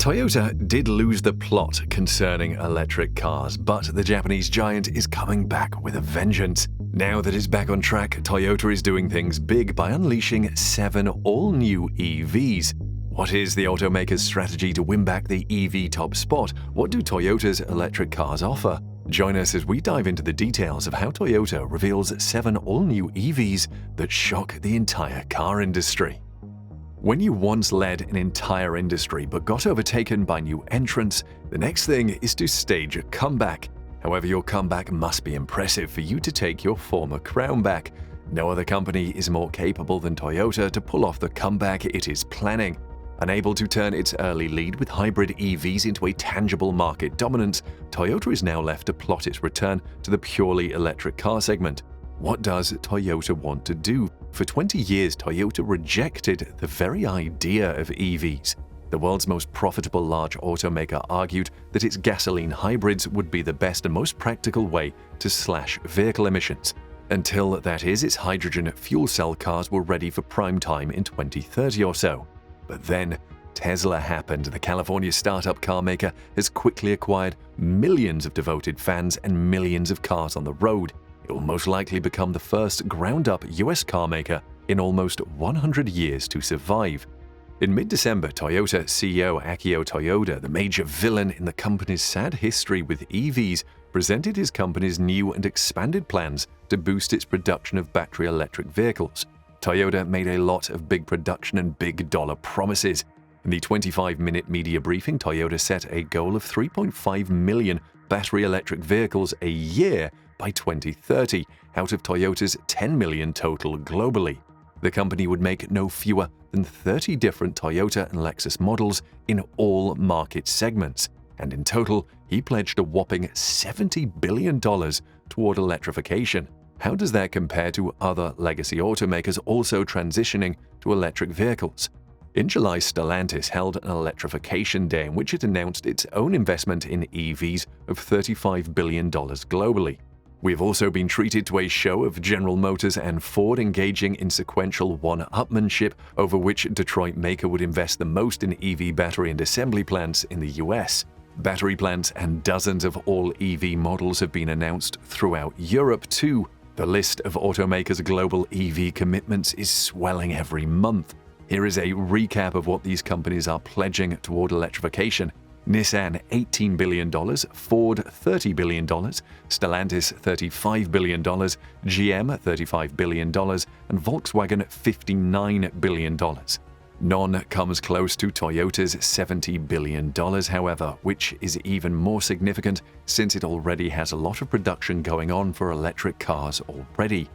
Toyota did lose the plot concerning electric cars, but the Japanese giant is coming back with a vengeance. Now that it's back on track, Toyota is doing things big by unleashing 7 all-new EVs. What is the automaker's strategy to win back the EV top spot? What do Toyota's electric cars offer? Join us as we dive into the details of how Toyota reveals 7 all-new EVs that shock the entire car industry. When you once led an entire industry but got overtaken by new entrants, the next thing is to stage a comeback. However, your comeback must be impressive for you to take your former crown back. No other company is more capable than Toyota to pull off the comeback it is planning. Unable to turn its early lead with hybrid EVs into a tangible market dominance, Toyota is now left to plot its return to the purely electric car segment. What does Toyota want to do? For 20 years, Toyota rejected the very idea of EVs. The world's most profitable large automaker argued that its gasoline hybrids would be the best and most practical way to slash vehicle emissions. Until that is, its hydrogen fuel cell cars were ready for prime time in 2030 or so. But then, Tesla happened. The California startup car maker has quickly acquired millions of devoted fans and millions of cars on the road. It will most likely become the first ground-up US car maker in almost 100 years to survive. In mid-December, Toyota CEO Akio Toyoda, the major villain in the company's sad history with EVs, presented his company's new and expanded plans to boost its production of battery electric vehicles. Toyota made a lot of big production and big dollar promises. In the 25-minute media briefing, Toyota set a goal of 3.5 million battery electric vehicles a year by 2030, out of Toyota's 10 million total globally. The company would make no fewer than 30 different Toyota and Lexus models in all market segments, and in total, he pledged a whopping $70 billion toward electrification. How does that compare to other legacy automakers also transitioning to electric vehicles? In July, Stellantis held an electrification day in which it announced its own investment in EVs of $35 billion globally. We've also been treated to a show of General Motors and Ford engaging in sequential one-upmanship over which Detroit maker would invest the most in EV battery and assembly plants in the US. Battery plants and dozens of all-EV models have been announced throughout Europe too. The list of automakers' global EV commitments is swelling every month. Here is a recap of what these companies are pledging toward electrification. Nissan $18 billion, Ford $30 billion, Stellantis $35 billion, GM $35 billion, and Volkswagen $59 billion. None comes close to Toyota's $70 billion, however, which is even more significant since it already has a lot of production going on for electric cars already.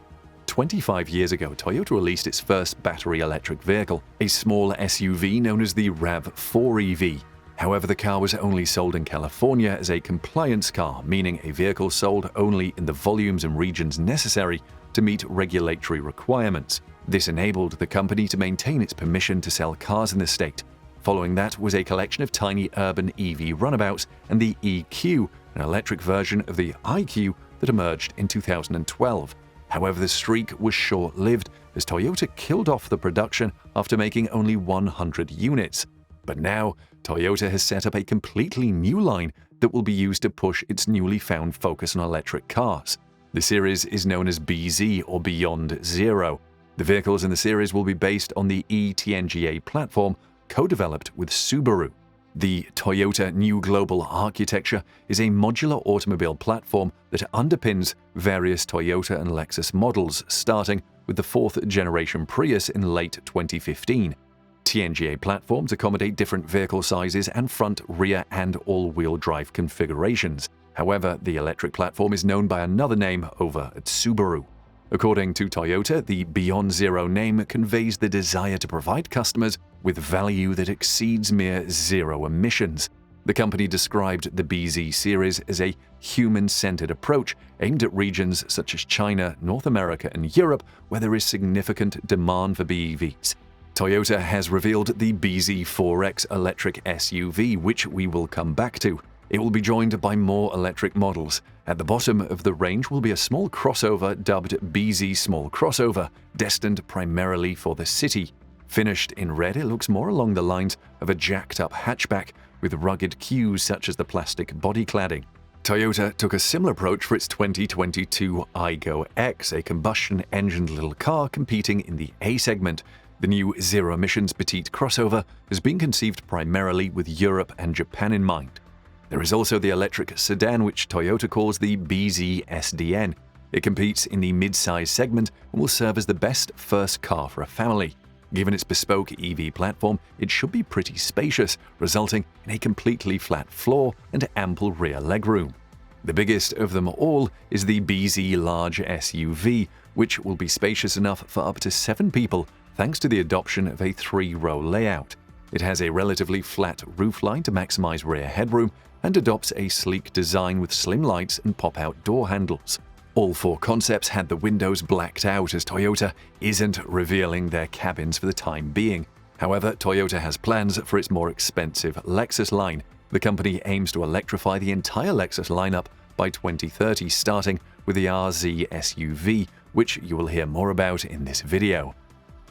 25 years ago, Toyota released its first battery electric vehicle, a small SUV known as the RAV4 EV. However, the car was only sold in California as a compliance car, meaning a vehicle sold only in the volumes and regions necessary to meet regulatory requirements. This enabled the company to maintain its permission to sell cars in the state. Following that was a collection of tiny urban EV runabouts and the EQ, an electric version of the IQ that emerged in 2012. However, the streak was short-lived as Toyota killed off the production after making only 100 units. But now, Toyota has set up a completely new line that will be used to push its newly found focus on electric cars. The series is known as BZ or Beyond Zero. The vehicles in the series will be based on the eTNGA platform co-developed with Subaru. The Toyota New Global Architecture is a modular automobile platform that underpins various Toyota and Lexus models, starting with the 4th-generation Prius in late 2015. TNGA platforms accommodate different vehicle sizes and front, rear, and all-wheel drive configurations. However, the electric platform is known by another name over at Subaru. According to Toyota, the Beyond Zero name conveys the desire to provide customers with value that exceeds mere zero emissions. The company described the BZ series as a human-centered approach aimed at regions such as China, North America, and Europe, where there is significant demand for BEVs. Toyota has revealed the BZ4X electric SUV, which we will come back to. It will be joined by more electric models. At the bottom of the range will be a small crossover dubbed BZ Small Crossover, destined primarily for the city. Finished in red, it looks more along the lines of a jacked-up hatchback, with rugged cues such as the plastic body cladding. Toyota took a similar approach for its 2022 Aygo X, a combustion-engined little car competing in the A segment. The new zero-emissions petite crossover has been conceived primarily with Europe and Japan in mind. There is also the electric sedan, which Toyota calls the BZ SDN. It competes in the mid-size segment and will serve as the best first car for a family. Given its bespoke EV platform, it should be pretty spacious, resulting in a completely flat floor and ample rear legroom. The biggest of them all is the BZ Large SUV, which will be spacious enough for up to 7 people thanks to the adoption of a 3-row layout. It has a relatively flat roofline to maximize rear headroom and adopts a sleek design with slim lights and pop-out door handles. All 4 concepts had the windows blacked out, as Toyota isn't revealing their cabins for the time being. However, Toyota has plans for its more expensive Lexus line. The company aims to electrify the entire Lexus lineup by 2030, starting with the RZ SUV, which you will hear more about in this video.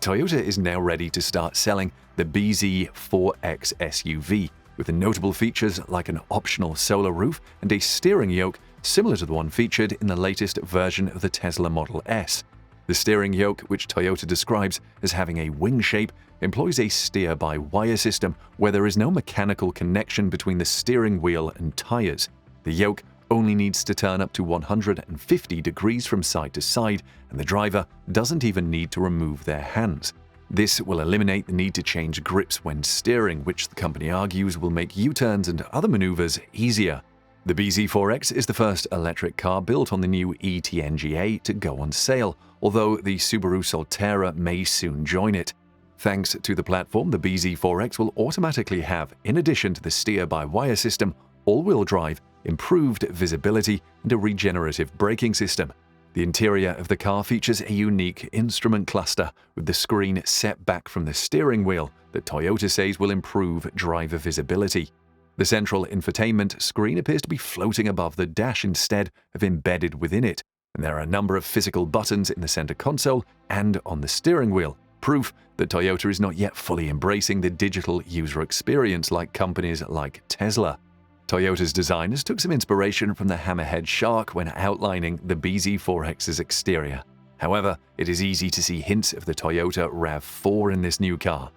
Toyota is now ready to start selling the BZ4X SUV, with notable features like an optional solar roof and a steering yoke similar to the one featured in the latest version of the Tesla Model S. The steering yoke, which Toyota describes as having a wing shape, employs a steer-by-wire system where there is no mechanical connection between the steering wheel and tires. The yoke only needs to turn up to 150 degrees from side to side, and the driver doesn't even need to remove their hands. This will eliminate the need to change grips when steering, which the company argues will make U-turns and other maneuvers easier. The BZ4X is the first electric car built on the new ETNGA to go on sale, although the Subaru Solterra may soon join it. Thanks to the platform, the BZ4X will automatically have, in addition to the steer-by-wire system, all-wheel drive, improved visibility, and a regenerative braking system. The interior of the car features a unique instrument cluster, with the screen set back from the steering wheel that Toyota says will improve driver visibility. The central infotainment screen appears to be floating above the dash instead of embedded within it, and there are a number of physical buttons in the center console and on the steering wheel, proof that Toyota is not yet fully embracing the digital user experience like companies like Tesla. Toyota's designers took some inspiration from the hammerhead shark when outlining the BZ4X's exterior. However, it is easy to see hints of the Toyota RAV4 in this new car.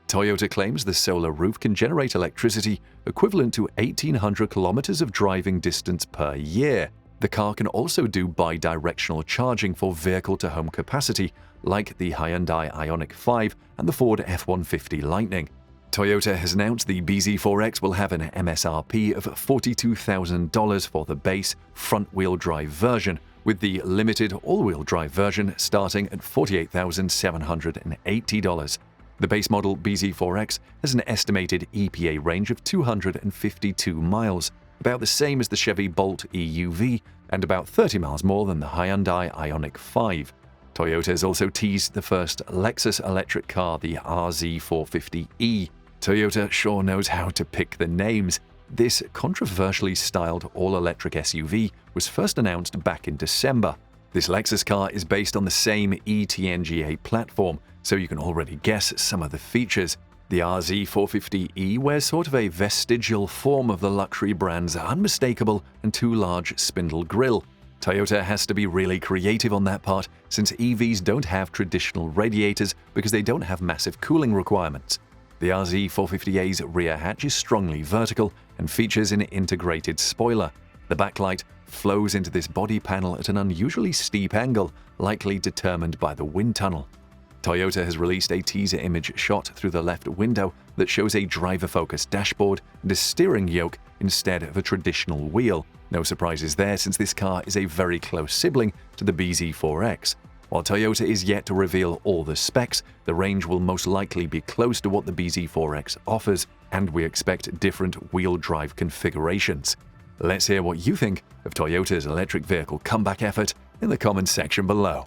Toyota claims the solar roof can generate electricity equivalent to 1,800 kilometers of driving distance per year. The car can also do bi-directional charging for vehicle-to-home capacity, like the Hyundai Ioniq 5 and the Ford F-150 Lightning. Toyota has announced the BZ4X will have an MSRP of $42,000 for the base front-wheel drive version, with the limited all-wheel drive version starting at $48,780. The base model BZ4X has an estimated EPA range of 252 miles, about the same as the Chevy Bolt EUV and about 30 miles more than the Hyundai Ioniq 5. Toyota has also teased the first Lexus electric car, the RZ450e. Toyota sure knows how to pick the names. This controversially styled all-electric SUV was first announced back in December. This Lexus car is based on the same ETNGA platform, so you can already guess some of the features. The RZ450e wears sort of a vestigial form of the luxury brand's unmistakable and too large spindle grille. Toyota has to be really creative on that part, since EVs don't have traditional radiators because they don't have massive cooling requirements. The RZ450a's rear hatch is strongly vertical and features an integrated spoiler. The backlight flows into this body panel at an unusually steep angle, likely determined by the wind tunnel. Toyota has released a teaser image shot through the left window that shows a driver-focused dashboard and a steering yoke instead of a traditional wheel. No surprises there, since this car is a very close sibling to the BZ4X. While Toyota is yet to reveal all the specs, the range will most likely be close to what the BZ4X offers, and we expect different wheel drive configurations. Let's hear what you think of Toyota's electric vehicle comeback effort in the comments section below.